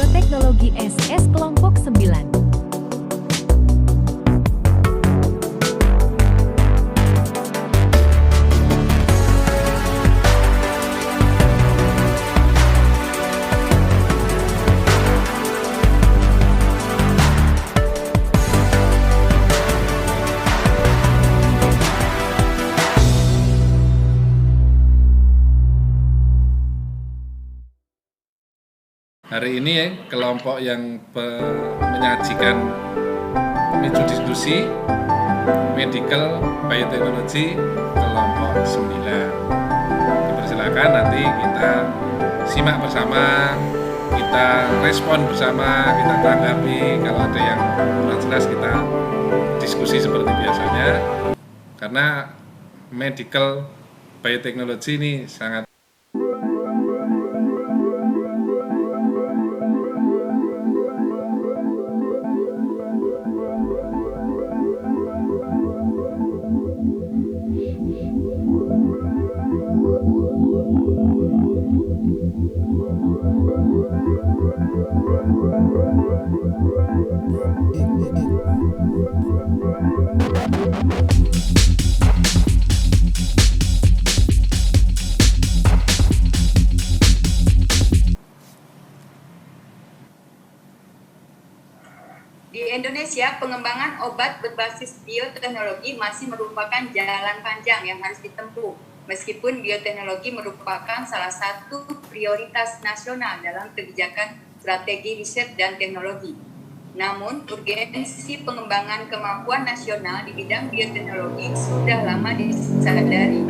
Bioteknologi SS Kelompok 9. Hari ini kelompok yang menyajikan memicu diskusi Medical Biotechnology kelompok 9. Dipersilakan nanti kita simak bersama, kita respon bersama, kita tanggapi. Kalau ada yang kurang jelas kita diskusi seperti biasanya. Karena Medical Biotechnology ini sangat Di Indonesia, pengembangan obat berbasis bioteknologi masih merupakan jalan panjang yang harus ditempuh, meskipun bioteknologi merupakan salah satu prioritas nasional dalam kebijakan strategi riset dan teknologi. Namun, urgensi pengembangan kemampuan nasional di bidang bioteknologi sudah lama disadari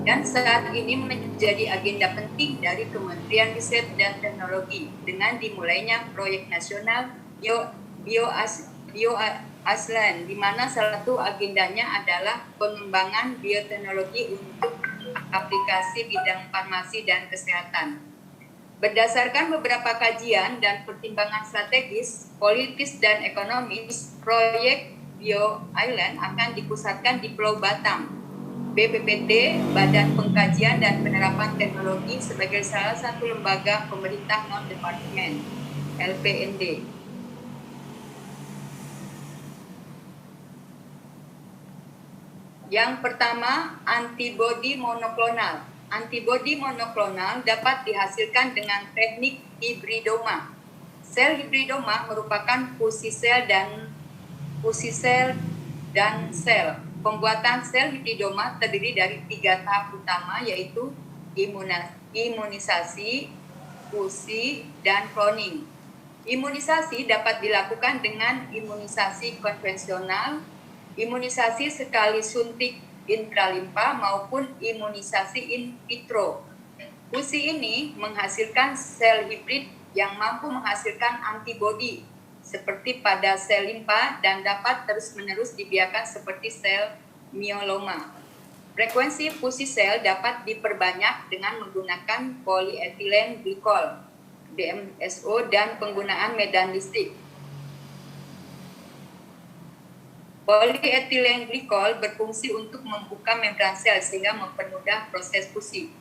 dan saat ini menjadi agenda penting dari Kementerian Riset dan Teknologi dengan dimulainya proyek nasional BioASLAN, di mana salah satu agendanya adalah pengembangan bioteknologi untuk aplikasi bidang farmasi dan kesehatan. Berdasarkan beberapa kajian dan pertimbangan strategis, politis, dan ekonomis, proyek BioIsland akan dipusatkan di Pulau Batam. BPPT, Badan Pengkajian dan Penerapan Teknologi, sebagai salah satu lembaga pemerintah non-departemen, LPND. Yang pertama, antibodi monoklonal. Antibodi monoklonal dapat dihasilkan dengan teknik hibridoma. Sel hibridoma merupakan fusi sel dan sel. Pembuatan sel hibridoma terdiri dari 3 tahap utama, yaitu imunisasi, fusi, dan cloning. Imunisasi dapat dilakukan dengan imunisasi konvensional, imunisasi sekali suntik intralimpa maupun imunisasi in vitro. Fusi ini menghasilkan sel hibrid yang mampu menghasilkan antibodi seperti pada sel limpa dan dapat terus-menerus dibiarkan seperti sel myeloma. Frekuensi fusi sel dapat diperbanyak dengan menggunakan polyethylene glycol (DMSO) dan penggunaan medan listrik. Polyethylene glycol berfungsi untuk membuka membran sel sehingga mempermudah proses fusi.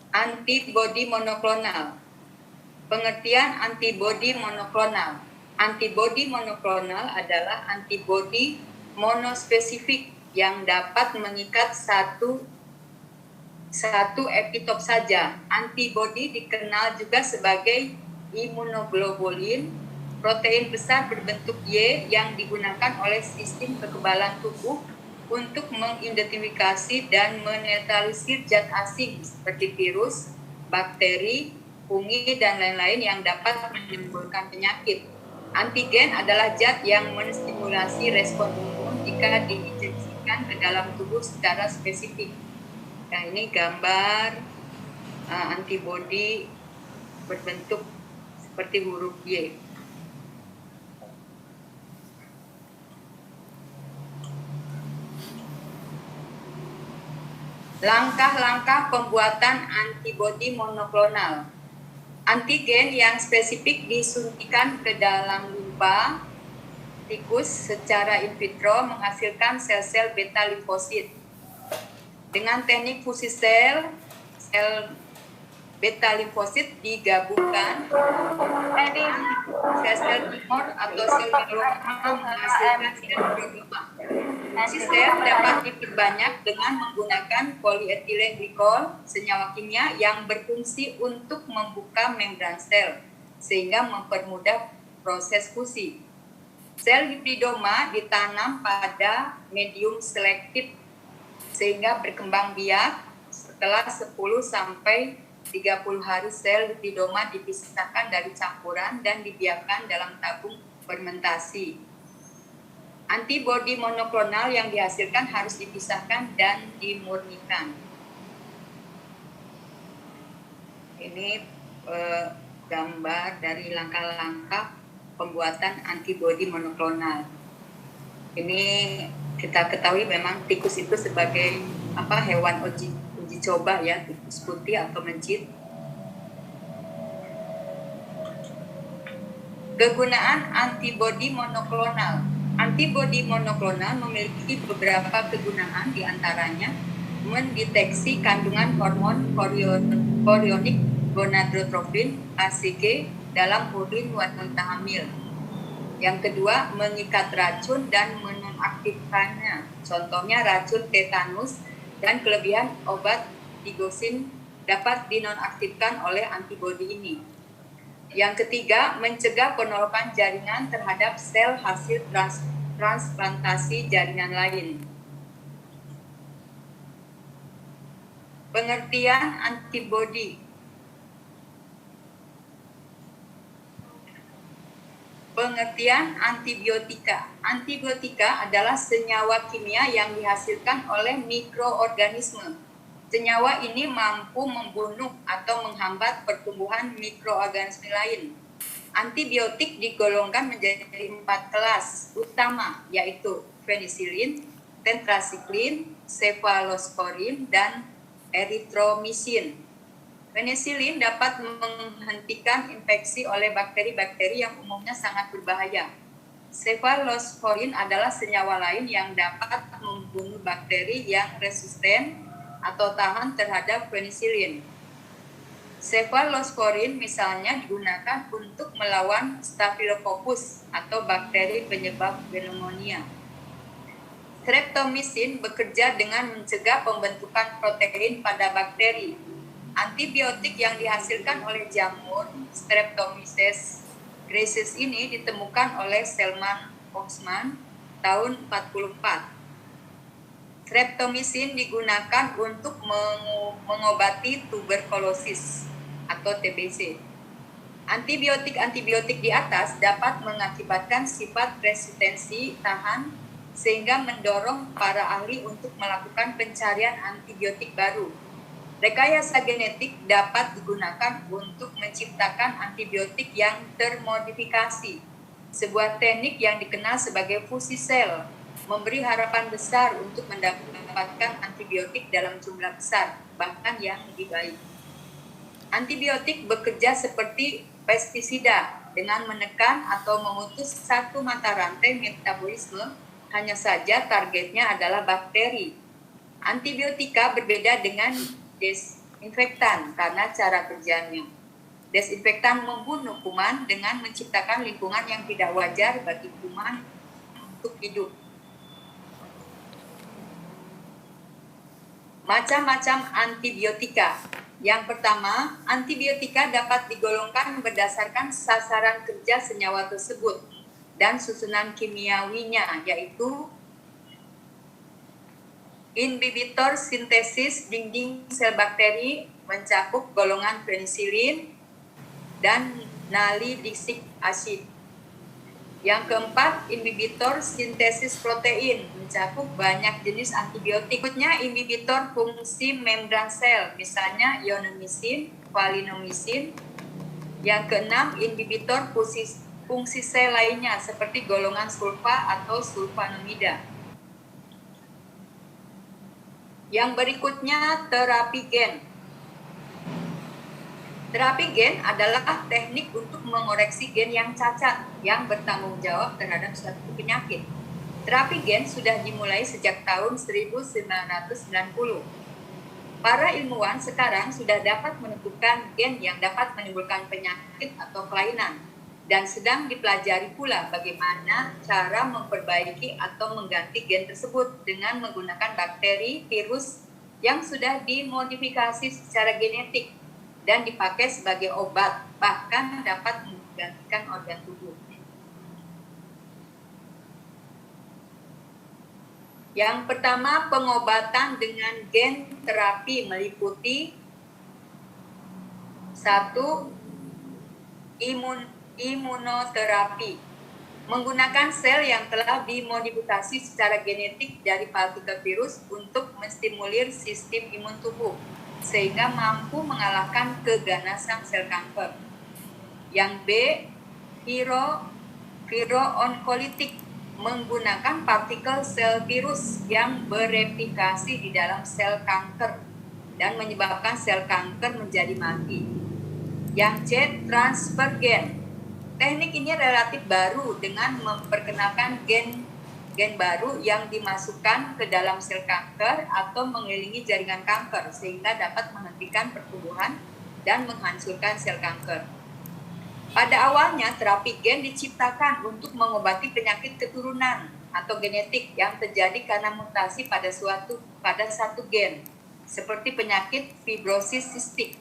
Antibodi monoklonal. Pengertian antibodi monoklonal. Antibodi monoklonal adalah antibodi monospesifik yang dapat mengikat satu epitop saja. Antibodi dikenal juga sebagai imunoglobulin, protein besar berbentuk Y yang digunakan oleh sistem kekebalan tubuh untuk mengidentifikasi dan menetralisir zat asing seperti virus, bakteri, fungi, dan lain-lain yang dapat menimbulkan penyakit. Antigen adalah zat yang menstimulasi respon imun jika diinjeksikan ke dalam tubuh secara spesifik. Nah, ini gambar antibodi berbentuk seperti huruf Y. Langkah-langkah pembuatan antibodi monoklonal. Antigen yang spesifik disuntikan ke dalam limpa tikus secara in vitro menghasilkan sel-sel beta limfosit. Dengan teknik fusi sel beta limfosit digabungkan sel tumor atau sel mieloma menghasilkan sel hidrogema. Fungsi sel dapat diperbanyak dengan menggunakan polyethylene glikol, senyawa kimia yang berfungsi untuk membuka membran sel sehingga mempermudah proses fusi. Sel hibridoma ditanam pada medium selektif sehingga berkembang biak. Setelah 10 sampai 30 hari sel hibridoma dipisahkan dari campuran dan dibiarkan dalam tabung fermentasi. Antibodi monoklonal yang dihasilkan harus dipisahkan dan dimurnikan. Ini gambar dari langkah-langkah pembuatan antibodi monoklonal. Ini kita ketahui memang tikus itu sebagai hewan uji coba ya, tikus putih atau mencit. Kegunaan antibodi monoklonal. Antibodi monoklonal memiliki beberapa kegunaan, diantaranya mendeteksi kandungan hormon chorionic gonadotropin (HCG) dalam urin wanita hamil. Yang kedua, mengikat racun dan menonaktifkannya. Contohnya racun tetanus dan kelebihan obat digosin dapat dinonaktifkan oleh antibodi ini. Yang ketiga, mencegah penolakan jaringan terhadap sel hasil transplantasi jaringan lain. Pengertian antibodi. Pengertian antibiotika. Antibiotika adalah senyawa kimia yang dihasilkan oleh mikroorganisme. Senyawa ini mampu membunuh atau menghambat pertumbuhan mikroorganisme lain. Antibiotik digolongkan menjadi 4 kelas utama, yaitu penicillin, tetracycline, cephalosporin, dan erythromycin. Penicillin dapat menghentikan infeksi oleh bakteri-bakteri yang umumnya sangat berbahaya. Cephalosporin adalah senyawa lain yang dapat membunuh bakteri yang resisten atau tahan terhadap penicillin. Cephalosporin misalnya digunakan untuk melawan Staphylococcus atau bakteri penyebab pneumonia. Streptomycin bekerja dengan mencegah pembentukan protein pada bakteri. Antibiotik yang dihasilkan oleh jamur Streptomyces gracis ini ditemukan oleh Selman Oxman tahun 44. Streptomycin digunakan untuk mengobati tuberkulosis atau TBC. Antibiotik di atas dapat mengakibatkan sifat resistensi tahan sehingga mendorong para ahli untuk melakukan pencarian antibiotik baru. Rekayasa genetik dapat digunakan untuk menciptakan antibiotik yang termodifikasi. Sebuah teknik yang dikenal sebagai fusi sel memberi harapan besar untuk mendapatkan antibiotik dalam jumlah besar, bahkan yang lebih baik. Antibiotik bekerja seperti pestisida dengan menekan atau memutus satu mata rantai metabolisme, hanya saja targetnya adalah bakteri. Antibiotika berbeda dengan desinfektan karena cara kerjanya. Desinfektan membunuh kuman dengan menciptakan lingkungan yang tidak wajar bagi kuman untuk hidup. Macam-macam antibiotika. Yang pertama, antibiotika dapat digolongkan berdasarkan sasaran kerja senyawa tersebut dan susunan kimiawinya, yaitu inhibitor sintesis dinding sel bakteri mencakup golongan penicillin dan nalidixic acid. Yang keempat, inhibitor sintesis protein mencakup banyak jenis antibiotik. Berikutnya, inhibitor fungsi membran sel, misalnya ionomycin, valinomycin. Yang keenam, inhibitor fungsi sel lainnya seperti golongan sulfa atau sulfanomida. Yang berikutnya, terapi gen. Terapi gen adalah teknik untuk mengoreksi gen yang cacat yang bertanggung jawab terhadap suatu penyakit. Terapi gen sudah dimulai sejak tahun 1990. Para ilmuwan sekarang sudah dapat menentukan gen yang dapat menimbulkan penyakit atau kelainan, dan sedang dipelajari pula bagaimana cara memperbaiki atau mengganti gen tersebut dengan menggunakan bakteri, virus yang sudah dimodifikasi secara genetik dan dipakai sebagai obat, bahkan dapat menggantikan organ tubuh. Yang pertama, pengobatan dengan gen terapi meliputi 1. Imunoterapi, menggunakan sel yang telah dimodifikasi secara genetik dari partikel virus untuk menstimulir sistem imun tubuh sehingga mampu mengalahkan keganasan sel kanker. Yang B, viro-onkolitik, menggunakan partikel sel virus yang bereplikasi di dalam sel kanker dan menyebabkan sel kanker menjadi mati. Yang C, transfer gen. Teknik ini relatif baru dengan memperkenalkan gen baru yang dimasukkan ke dalam sel kanker atau mengelilingi jaringan kanker sehingga dapat menghentikan pertumbuhan dan menghancurkan sel kanker. Pada awalnya, terapi gen diciptakan untuk mengobati penyakit keturunan atau genetik yang terjadi karena mutasi pada satu gen, seperti penyakit fibrosis sistik.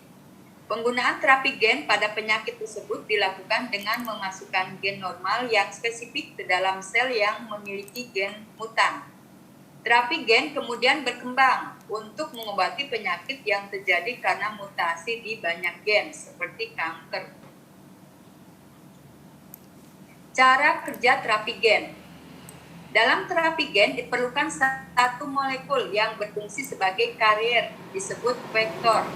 Penggunaan terapi gen pada penyakit tersebut dilakukan dengan memasukkan gen normal yang spesifik ke dalam sel yang memiliki gen mutan. Terapi gen kemudian berkembang untuk mengobati penyakit yang terjadi karena mutasi di banyak gen, seperti kanker. Cara kerja terapi gen. Dalam terapi gen diperlukan satu molekul yang berfungsi sebagai karier, disebut vektor.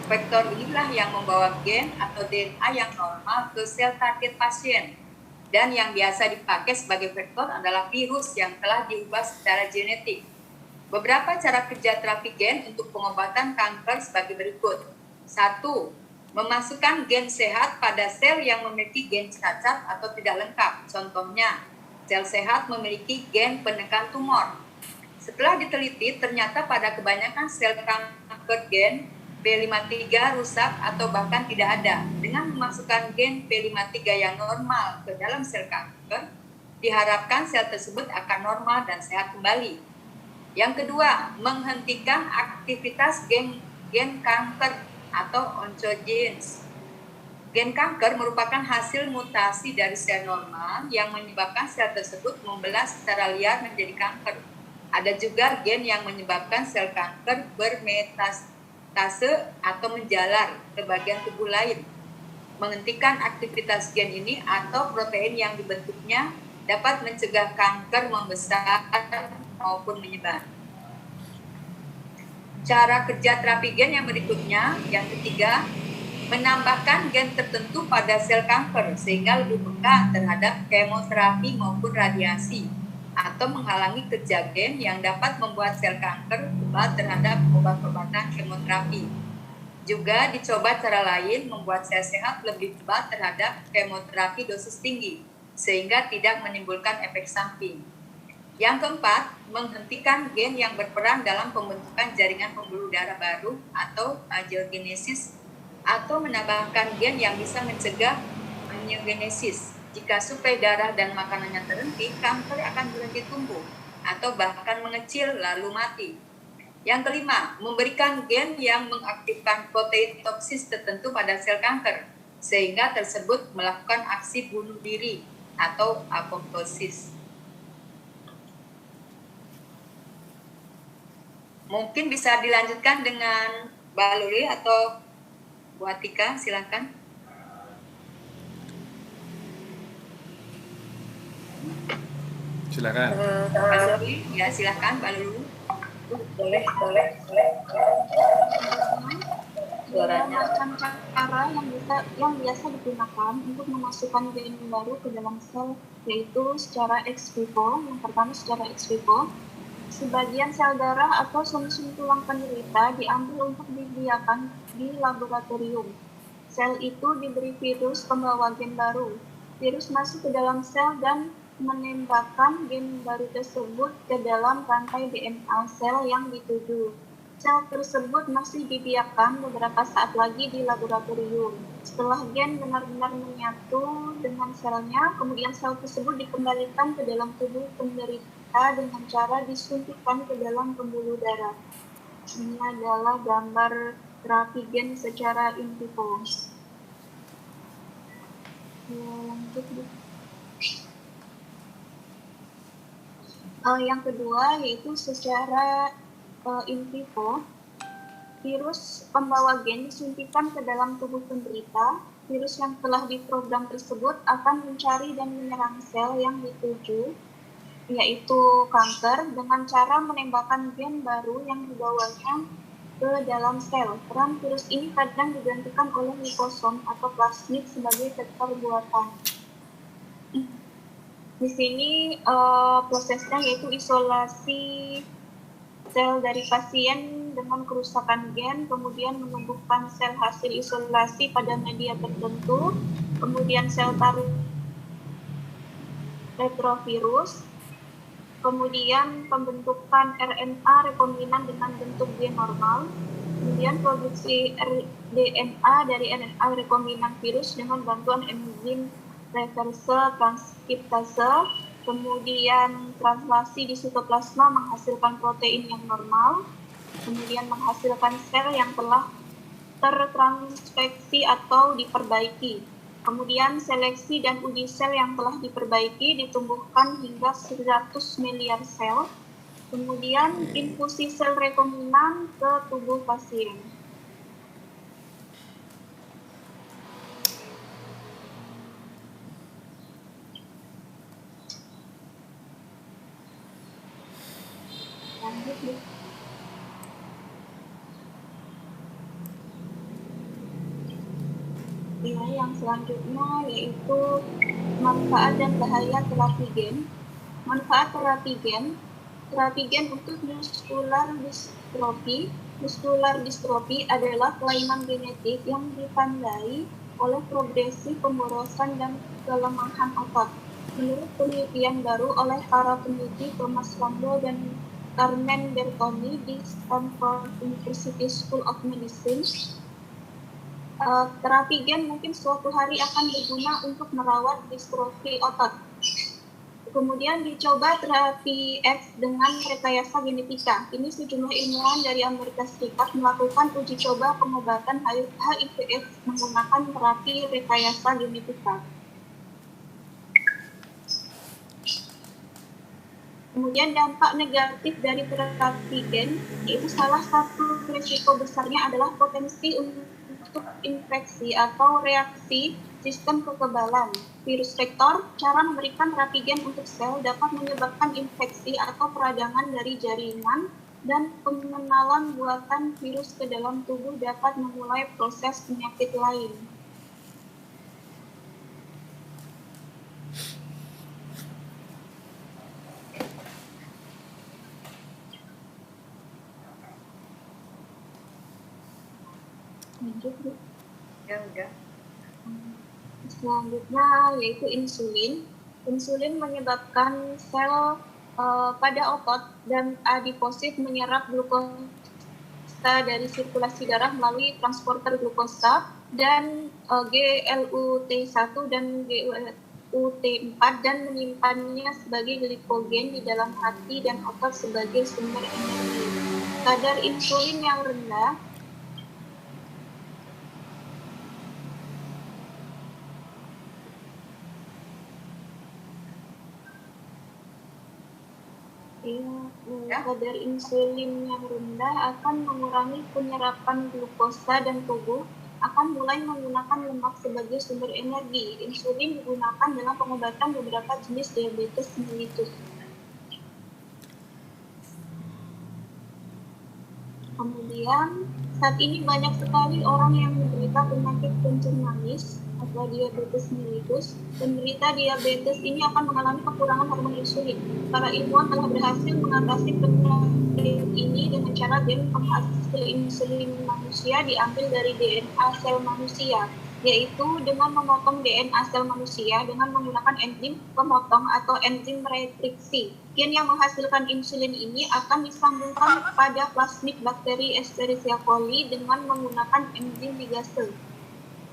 Vektor inilah yang membawa gen atau DNA yang normal ke sel target pasien. Dan yang biasa dipakai sebagai vektor adalah virus yang telah diubah secara genetik. Beberapa cara kerja terapi gen untuk pengobatan kanker sebagai berikut. 1. Memasukkan gen sehat pada sel yang memiliki gen cacat atau tidak lengkap. Contohnya, sel sehat memiliki gen penekan tumor. Setelah diteliti, ternyata pada kebanyakan sel kanker gen P53 rusak atau bahkan tidak ada. Dengan memasukkan gen P53 yang normal ke dalam sel kanker, diharapkan sel tersebut akan normal dan sehat kembali. Yang kedua, menghentikan aktivitas gen kanker atau oncogenes. Gen kanker merupakan hasil mutasi dari sel normal yang menyebabkan sel tersebut membelah secara liar menjadi kanker. Ada juga gen yang menyebabkan sel kanker bermetastase atau menjalar ke bagian tubuh lain. Menghentikan aktivitas gen ini atau protein yang dibentuknya dapat mencegah kanker membesar maupun menyebar. Cara kerja terapi gen yang berikutnya, yang ketiga, menambahkan gen tertentu pada sel kanker sehingga lebih peka terhadap kemoterapi maupun radiasi atau menghalangi kerja gen yang dapat membuat sel kanker kebal terhadap obat-obatan kemoterapi. Juga dicoba cara lain membuat sel sehat lebih kebal terhadap kemoterapi dosis tinggi sehingga tidak menimbulkan efek samping. Yang keempat, menghentikan gen yang berperan dalam pembentukan jaringan pembuluh darah baru atau angiogenesis atau menambahkan gen yang bisa mencegah angiogenesis. Jika suplai darah dan makanannya terhenti, kanker akan berhenti tumbuh atau bahkan mengecil lalu mati. Yang kelima, memberikan gen yang mengaktifkan protein toksis tertentu pada sel kanker sehingga tersebut melakukan aksi bunuh diri atau apoptosis. Mungkin bisa dilanjutkan dengan Mbak Luli atau Bu Atika, silakan. Silakan. Mbak Luli, ya silakan Mbak Luli. Boleh. Suaranya. Macam cara yang biasa digunakan untuk memasukkan gen baru ke dalam sel, yaitu secara ex vivo. Yang pertama secara ex vivo. Sebagian sel darah atau sum-sum tulang penderita diambil untuk dibiarkan di laboratorium. Sel itu diberi virus pembawa gen baru. Virus masuk ke dalam sel dan menembakkan gen baru tersebut ke dalam rantai DNA sel yang dituju. Sel tersebut masih dibiarkan beberapa saat lagi di laboratorium. Setelah gen benar-benar menyatu dengan selnya, kemudian sel tersebut dikembalikan ke dalam tubuh penderita dengan cara disuntikkan ke dalam pembuluh darah. Ini adalah gambar terapi gen secara in vivo. Lanjut. Yang kedua yaitu secara in vivo, virus pembawa gen disuntikan ke dalam tubuh penderita. Virus yang telah diprogram tersebut akan mencari dan menyerang sel yang dituju, yaitu kanker, dengan cara menembakkan gen baru yang dibawanya ke dalam sel. Peran virus ini kadang digantikan oleh liposom atau plasmid sebagai vektor buatan. Di sini prosesnya yaitu isolasi sel dari pasien dengan kerusakan gen, kemudian menumbuhkan sel hasil isolasi pada media tertentu, kemudian sel retrovirus, kemudian pembentukan RNA rekombinan dengan bentuk gen normal, kemudian produksi DNA dari RNA rekombinan virus dengan bantuan enzim reverse transkriptase, kemudian translasi di sitoplasma menghasilkan protein yang normal, kemudian menghasilkan sel yang telah tertransfeksi atau diperbaiki. Kemudian seleksi dan uji sel yang telah diperbaiki ditumbuhkan hingga 100 miliar sel, kemudian infusi sel rekombinan ke tubuh pasien. Ya, yang selanjutnya yaitu manfaat dan bahaya terapi gen. Manfaat terapi gen untuk muscular dystrophy. Muscular dystrophy adalah kelainan genetik yang ditandai oleh progresi pemborosan dan kelemahan otot. Menurut penelitian baru oleh para peneliti Thomas Rambo dan Carmen Bertoni di Stanford University School of Medicine, terapi gen mungkin suatu hari akan berguna untuk merawat distrofi otot. Kemudian dicoba terapi X dengan rekayasa genetika. Ini sejumlah ilmuwan dari Amerika Serikat melakukan uji coba pengobatan HIV/AIDS menggunakan terapi rekayasa genetika. Kemudian dampak negatif dari terapi gen, yaitu salah satu risiko besarnya adalah potensi untuk infeksi atau reaksi sistem kekebalan. Virus vektor, cara memberikan terapi gen untuk sel dapat menyebabkan infeksi atau peradangan dari jaringan, dan pengenalan buatan virus ke dalam tubuh dapat memulai proses penyakit lain. Lanjut, Bu. Ya udah. Selanjutnya yaitu insulin. Insulin menyebabkan sel pada otot dan adiposit menyerap glukosa dari sirkulasi darah melalui transporter glukosa dan GLUT1 dan GLUT4 dan menyimpannya sebagai glikogen di dalam hati dan otot sebagai sumber energi. Kadar insulin yang rendah kadar insulin yang rendah akan mengurangi penyerapan glukosa dan tubuh akan mulai menggunakan lemak sebagai sumber energi. Insulin digunakan dalam pengobatan beberapa jenis diabetes mellitus. Kemudian, saat ini banyak sekali orang yang menderita penyakit kencing manis atau diabetes mellitus. Penderita diabetes ini akan mengalami kekurangan hormon insulin. Para ilmuwan telah berhasil mengatasi penyakit ini dengan cara gen penghasil insulin manusia diambil dari DNA sel manusia. yaitu dengan memotong DNA sel manusia dengan menggunakan enzim pemotong atau enzim retriksi. Gen yang menghasilkan insulin ini akan disambungkan pada plasmid bakteri Escherichia coli dengan menggunakan enzim ligase.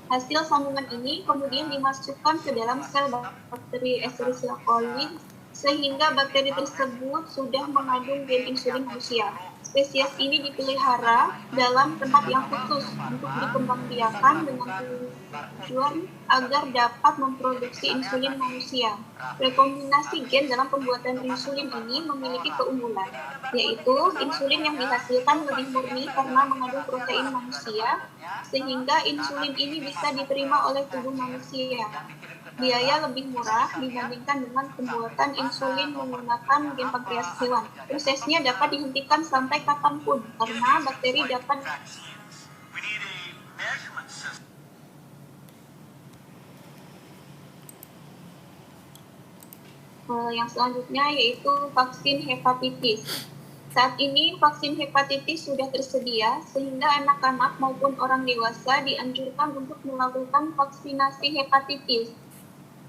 Hasil sambungan ini kemudian dimasukkan ke dalam sel bakteri Escherichia coli sehingga bakteri tersebut sudah mengandung gen insulin manusia. Spesies ini dipelihara dalam tempat yang khusus untuk dikembangbiakan dengan tujuan agar dapat memproduksi insulin manusia. Rekombinasi gen dalam pembuatan insulin ini memiliki keunggulan, yaitu insulin yang dihasilkan lebih murni karena mengandung protein manusia, sehingga insulin ini bisa diterima oleh tubuh manusia. Biaya lebih murah dibandingkan dengan pembuatan insulin menggunakan gen pankreas hewan. Prosesnya dapat dihentikan sampai kapanpun karena bakteri dapat yang selanjutnya yaitu vaksin hepatitis. Saat ini vaksin hepatitis sudah tersedia sehingga anak-anak maupun orang dewasa dianjurkan untuk melakukan vaksinasi hepatitis.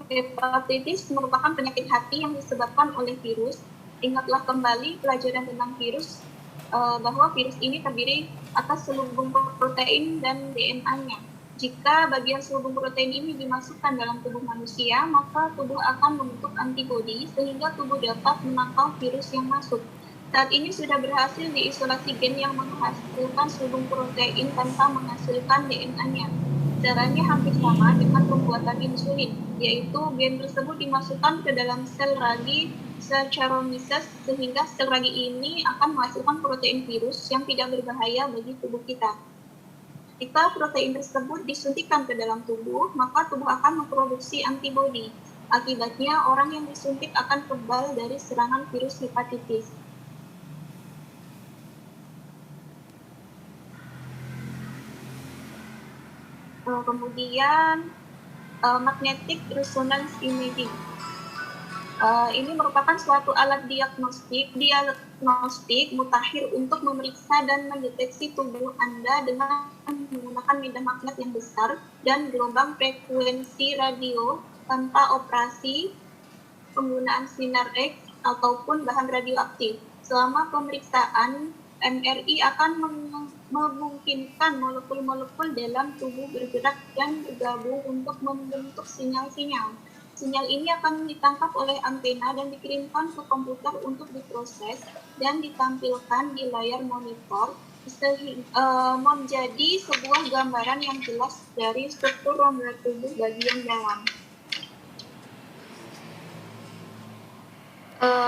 Hepatitis merupakan penyakit hati yang disebabkan oleh virus. Ingatlah kembali pelajaran tentang virus, bahwa virus ini terdiri atas selubung protein dan DNA-nya. Jika bagian selubung protein ini dimasukkan dalam tubuh manusia, maka tubuh akan membentuk antibodi sehingga tubuh dapat menangkal virus yang masuk. Saat ini sudah berhasil diisolasi gen yang menghasilkan selubung protein tanpa menghasilkan DNA-nya. Caranya hampir sama dengan pembuatan insulin, yaitu gen tersebut dimasukkan ke dalam sel ragi Saccharomyces sehingga sel ragi ini akan menghasilkan protein virus yang tidak berbahaya bagi tubuh kita. Jika protein tersebut disuntikkan ke dalam tubuh, maka tubuh akan memproduksi antibodi. Akibatnya, orang yang disuntik akan kebal dari serangan virus hepatitis. Kemudian magnetic resonance imaging. Ini merupakan suatu alat diagnostik mutakhir untuk memeriksa dan mendeteksi tubuh Anda dengan menggunakan medan magnet yang besar dan gelombang frekuensi radio tanpa operasi, penggunaan sinar X ataupun bahan radioaktif. Selama pemeriksaan, MRI akan memungkinkan molekul-molekul dalam tubuh bergerak dan bergabung untuk membentuk sinyal-sinyal. Sinyal ini akan ditangkap oleh antena dan dikirimkan ke komputer untuk diproses dan ditampilkan di layar monitor sehingga menjadi sebuah gambaran yang jelas dari struktur rongga tubuh bagian dalam.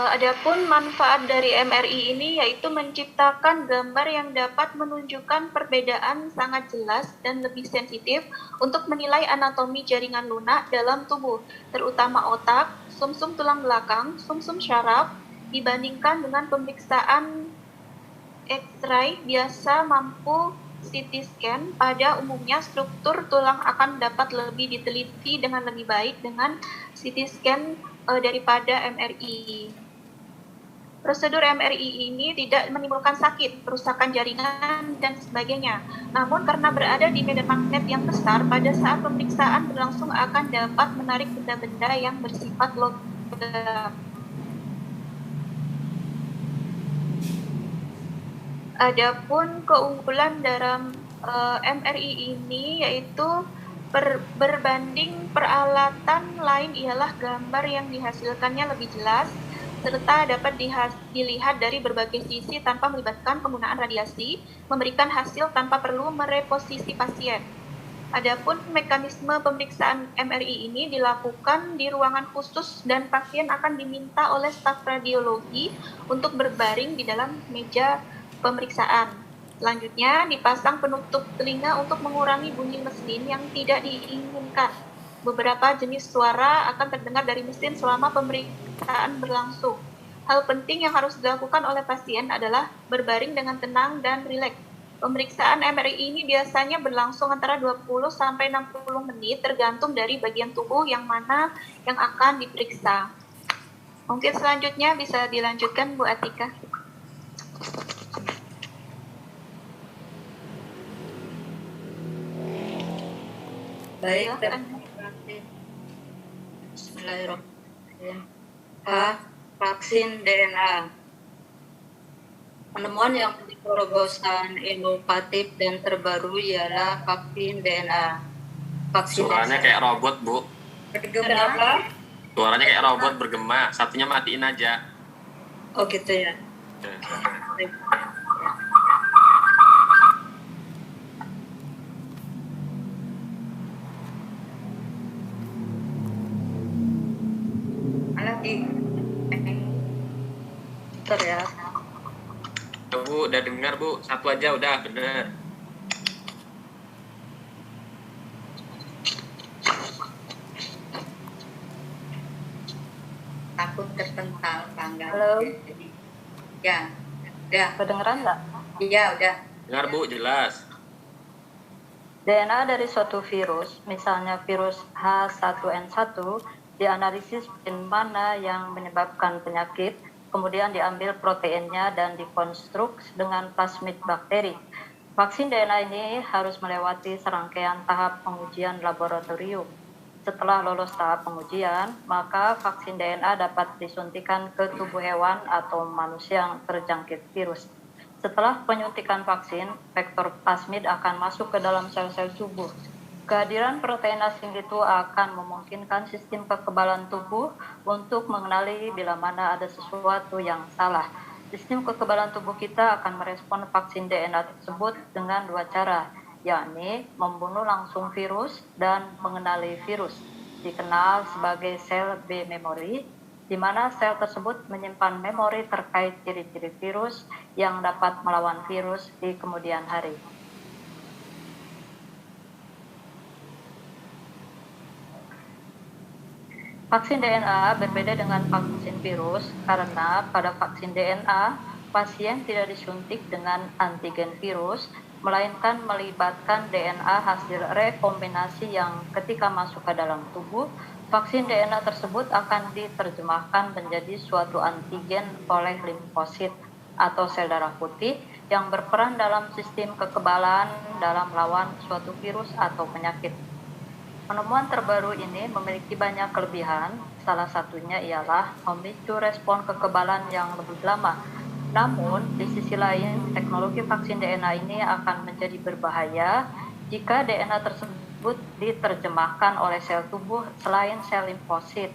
Adapun manfaat dari MRI ini yaitu menciptakan gambar yang dapat menunjukkan perbedaan sangat jelas dan lebih sensitif untuk menilai anatomi jaringan lunak dalam tubuh, terutama otak, sumsum tulang belakang, sumsum syaraf, dibandingkan dengan pemeriksaan X-ray biasa mampu CT scan. Pada umumnya struktur tulang akan dapat lebih diteliti dengan lebih baik dengan CT scan daripada MRI. Prosedur MRI ini tidak menimbulkan sakit, kerusakan jaringan, dan sebagainya. Namun karena berada di medan magnet yang besar, pada saat pemeriksaan berlangsung akan dapat menarik benda-benda yang bersifat logam. Adapun keunggulan dalam MRI ini yaitu berbanding peralatan lain ialah gambar yang dihasilkannya lebih jelas serta dapat dilihat dari berbagai sisi tanpa melibatkan penggunaan radiasi, memberikan hasil tanpa perlu mereposisi pasien. Adapun mekanisme pemeriksaan MRI ini dilakukan di ruangan khusus dan pasien akan diminta oleh staf radiologi untuk berbaring di dalam meja pemeriksaan. Selanjutnya, dipasang penutup telinga untuk mengurangi bunyi mesin yang tidak diinginkan. Beberapa jenis suara akan terdengar dari mesin selama pemeriksaan berlangsung. Hal penting yang harus dilakukan oleh pasien adalah berbaring dengan tenang dan rileks. Pemeriksaan MRI ini biasanya berlangsung antara 20-60 menit tergantung dari bagian tubuh yang mana yang akan diperiksa. Mungkin selanjutnya bisa dilanjutkan Bu Atika. Baik, Ya, terima kasih. Bismillahirrahmanirrahim. A. Vaksin DNA. Penemuan yang menjadi terobosan inovatif dan terbaru ialah vaksin DNA. Suaranya kayak robot, Bu. Kenapa? Suaranya kayak robot bergema. Satunya matiin aja. Oh gitu ya. Baik. Alah di Bentar ya. Bu, udah dengar, Bu. Satu aja udah bener. Takut terpental tanggal. Halo. Ya, udah. Kedengeran nggak? Iya, udah. Dengar, Bu, jelas. DNA dari suatu virus, misalnya virus H1N1, dianalisis gen mana yang menyebabkan penyakit, kemudian diambil proteinnya dan dikonstruk dengan plasmid bakteri. Vaksin DNA ini harus melewati serangkaian tahap pengujian laboratorium. Setelah lolos tahap pengujian, maka vaksin DNA dapat disuntikan ke tubuh hewan atau manusia yang terjangkit virus. Setelah penyuntikan vaksin, vektor plasmid akan masuk ke dalam sel-sel tubuh. Kehadiran protein asing itu akan memungkinkan sistem kekebalan tubuh untuk mengenali bila mana ada sesuatu yang salah. Sistem kekebalan tubuh kita akan merespon vaksin DNA tersebut dengan dua cara, yakni membunuh langsung virus dan mengenali virus, dikenal sebagai sel B memory, di mana sel tersebut menyimpan memori terkait ciri-ciri virus yang dapat melawan virus di kemudian hari. Vaksin DNA berbeda dengan vaksin virus karena pada vaksin DNA, pasien tidak disuntik dengan antigen virus, melainkan melibatkan DNA hasil rekombinasi yang ketika masuk ke dalam tubuh, vaksin DNA tersebut akan diterjemahkan menjadi suatu antigen oleh limfosit atau sel darah putih yang berperan dalam sistem kekebalan dalam melawan suatu virus atau penyakit. Penemuan terbaru ini memiliki banyak kelebihan, salah satunya ialah memicu respon kekebalan yang lebih lama. Namun, di sisi lain, teknologi vaksin DNA ini akan menjadi berbahaya jika DNA tersebut diterjemahkan oleh sel tubuh selain sel limfosit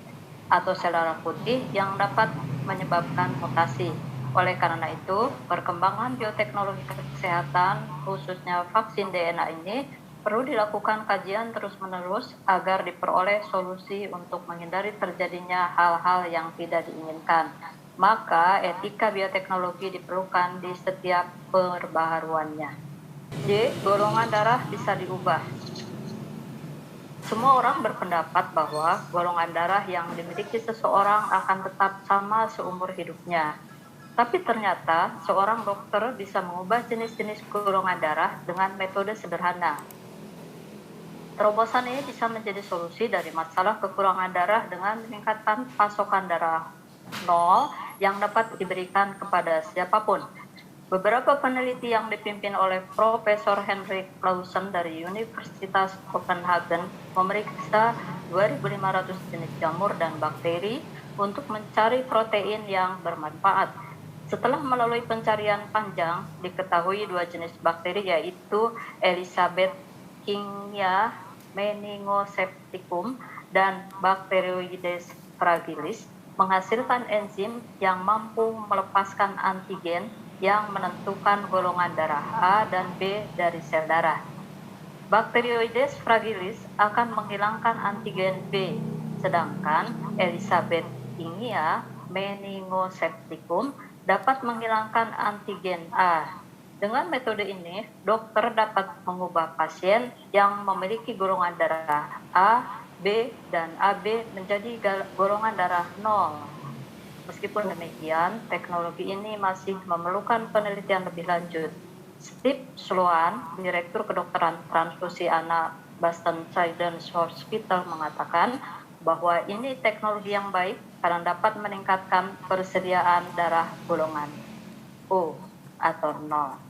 atau sel darah putih yang dapat menyebabkan mutasi. Oleh karena itu, perkembangan bioteknologi kesehatan, khususnya vaksin DNA ini, perlu dilakukan kajian terus-menerus agar diperoleh solusi untuk menghindari terjadinya hal-hal yang tidak diinginkan. Maka etika bioteknologi diperlukan di setiap perbaharuannya. D. Golongan darah bisa diubah. Semua orang berpendapat bahwa golongan darah yang dimiliki seseorang akan tetap sama seumur hidupnya. Tapi ternyata seorang dokter bisa mengubah jenis-jenis golongan darah dengan metode sederhana. Terobosan ini bisa menjadi solusi dari masalah kekurangan darah dengan meningkatkan pasokan darah nol yang dapat diberikan kepada siapapun. Beberapa peneliti yang dipimpin oleh Profesor Henrik Clausen dari Universitas Copenhagen memeriksa 2.500 jenis jamur dan bakteri untuk mencari protein yang bermanfaat. Setelah melalui pencarian panjang, diketahui dua jenis bakteri yaitu Elisabethingia meningosepticum dan Bacteroides fragilis menghasilkan enzim yang mampu melepaskan antigen yang menentukan golongan darah A dan B dari sel darah. Bacteroides fragilis akan menghilangkan antigen B, sedangkan Elisabethingia meningosepticum dapat menghilangkan antigen A. Dengan metode ini, dokter dapat mengubah pasien yang memiliki golongan darah A, B, dan AB menjadi golongan darah 0. Meskipun demikian, teknologi ini masih memerlukan penelitian lebih lanjut. Steve Sloan, Direktur Kedokteran Transfusi Anak Boston Children's Hospital mengatakan bahwa ini teknologi yang baik karena dapat meningkatkan persediaan darah golongan O atau 0.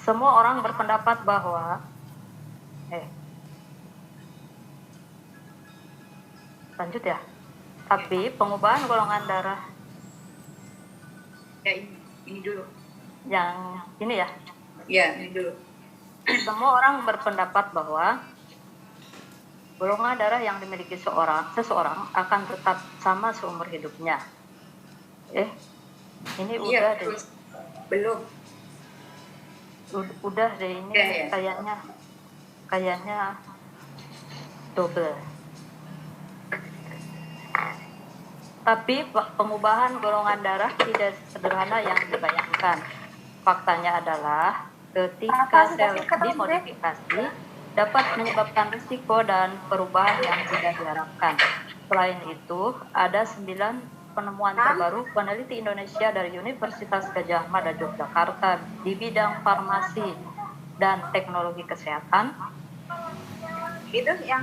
semua orang berpendapat bahwa lanjut ya. Tapi pengubahan golongan darah Ya, ini dulu. yang ini ya, Ya, ini dulu. semua orang berpendapat bahwa golongan darah yang dimiliki seseorang akan tetap sama seumur hidupnya. Ini Iya, udah deh. terus. Belum. Udah deh ini Ya. kayaknya double. Tapi pengubahan golongan darah tidak sederhana yang dibayangkan. Faktanya adalah ketika sel dimodifikasi dapat menyebabkan risiko dan perubahan yang tidak diharapkan. Selain itu, ada 9 penemuan terbaru peneliti Indonesia dari Universitas Gadjah Mada Yogyakarta di bidang farmasi dan teknologi kesehatan Itu yang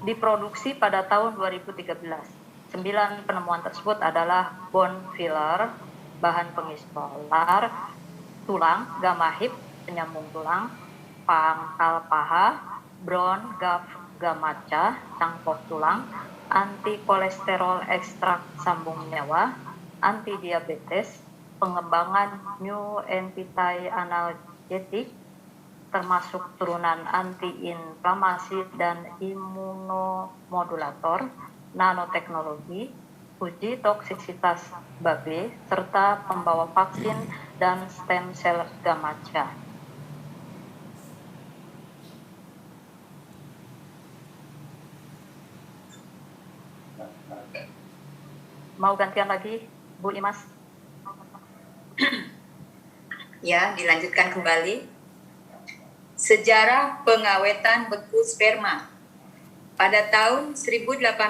diproduksi pada tahun 2013. 9 penemuan tersebut adalah bone filler, bahan pengis polar, tulang, gamma hip, penyambung tulang, pangkal paha, bone gamaca, cangkok tulang, anti kolesterol ekstrak sambung nyawa, anti diabetes, pengembangan new entity analgetik, termasuk turunan anti-inflamasi dan imunomodulator, nanoteknologi, uji toksisitas babe, serta pembawa vaksin dan stem cell gamaca. Mau gantian lagi, Bu Imas? Ya, dilanjutkan kembali. Sejarah pengawetan beku sperma. Pada tahun 1866,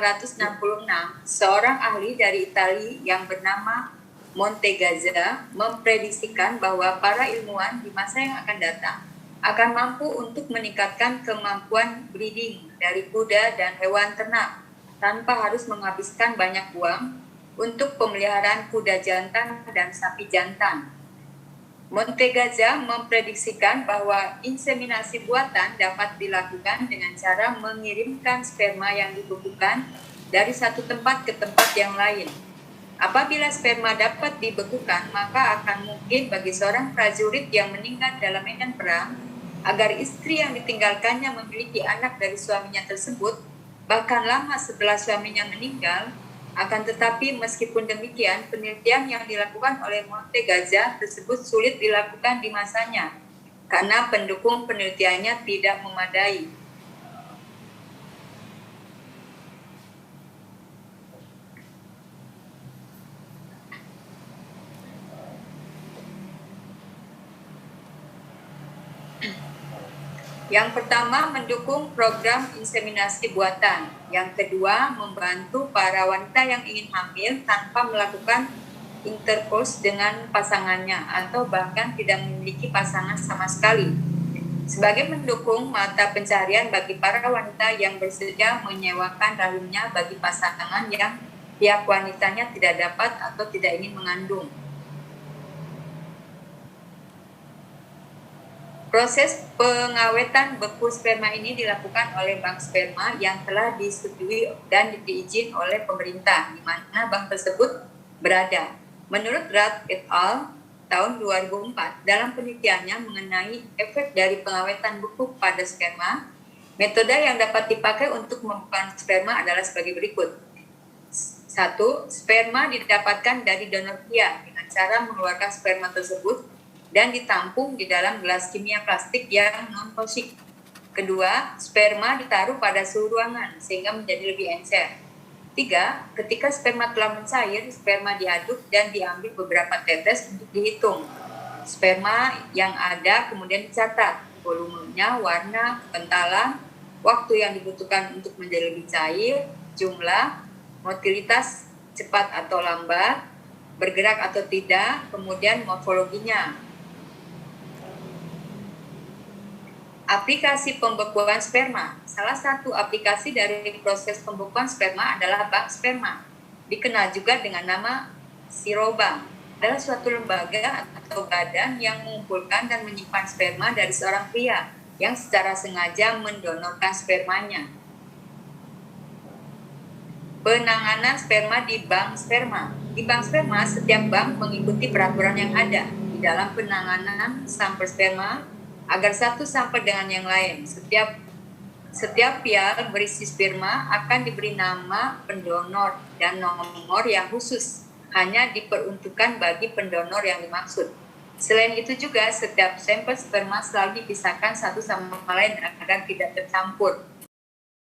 seorang ahli dari Italia yang bernama Montagazza memprediksikan bahwa para ilmuwan di masa yang akan datang akan mampu untuk meningkatkan kemampuan breeding dari kuda dan hewan ternak tanpa harus menghabiskan banyak uang untuk pemeliharaan kuda jantan dan sapi jantan. Montagazza memprediksikan bahwa inseminasi buatan dapat dilakukan dengan cara mengirimkan sperma yang dibekukan dari satu tempat ke tempat yang lain. Apabila sperma dapat dibekukan, maka akan mungkin bagi seorang prajurit yang meninggal dalam medan perang agar istri yang ditinggalkannya memiliki anak dari suaminya tersebut, bahkan lama setelah suaminya meninggal. Akan tetapi meskipun demikian, penelitian yang dilakukan oleh Montagazza tersebut sulit dilakukan di masanya karena pendukung penelitiannya tidak memadai. Yang pertama, mendukung program inseminasi buatan. Yang kedua, membantu para wanita yang ingin hamil tanpa melakukan intercourse dengan pasangannya atau bahkan tidak memiliki pasangan sama sekali. Sebagai mendukung mata pencarian bagi para wanita yang bersedia menyewakan rahimnya bagi pasangan yang pihak wanitanya tidak dapat atau tidak ingin mengandung. Proses pengawetan beku sperma ini dilakukan oleh bank sperma yang telah disetujui dan diizin oleh pemerintah, di mana bank tersebut berada. Menurut Rath et al. Tahun 2004, dalam penelitiannya mengenai efek dari pengawetan beku pada sperma, metode yang dapat dipakai untuk membekukan sperma adalah sebagai berikut. 1. Sperma didapatkan dari donor pria dengan cara mengeluarkan sperma tersebut dan ditampung di dalam gelas kimia plastik yang non-toksik. Kedua, sperma ditaruh pada suhu ruangan sehingga menjadi lebih encer. 3, ketika sperma telah mencair, sperma diaduk dan diambil beberapa tetes untuk dihitung. Sperma yang ada kemudian dicatat, volumenya, warna, kekentalan, waktu yang dibutuhkan untuk menjadi lebih cair, jumlah, motilitas cepat atau lambat, bergerak atau tidak, kemudian morfologinya. Aplikasi pembekuan sperma. Salah satu aplikasi dari proses pembekuan sperma adalah bank sperma, dikenal juga dengan nama Sirobank. adalah suatu lembaga atau badan yang mengumpulkan dan menyimpan sperma dari seorang pria yang secara sengaja mendonorkan spermanya. Penanganan sperma di bank sperma. Di bank sperma, setiap bank mengikuti peraturan yang ada di dalam penanganan sampel sperma agar satu sampel dengan yang lain. Setiap vial berisi sperma akan diberi nama pendonor dan nomor yang khusus hanya diperuntukkan bagi pendonor yang dimaksud. Selain itu juga setiap sampel sperma selalu dipisahkan satu sama lain agar tidak tercampur.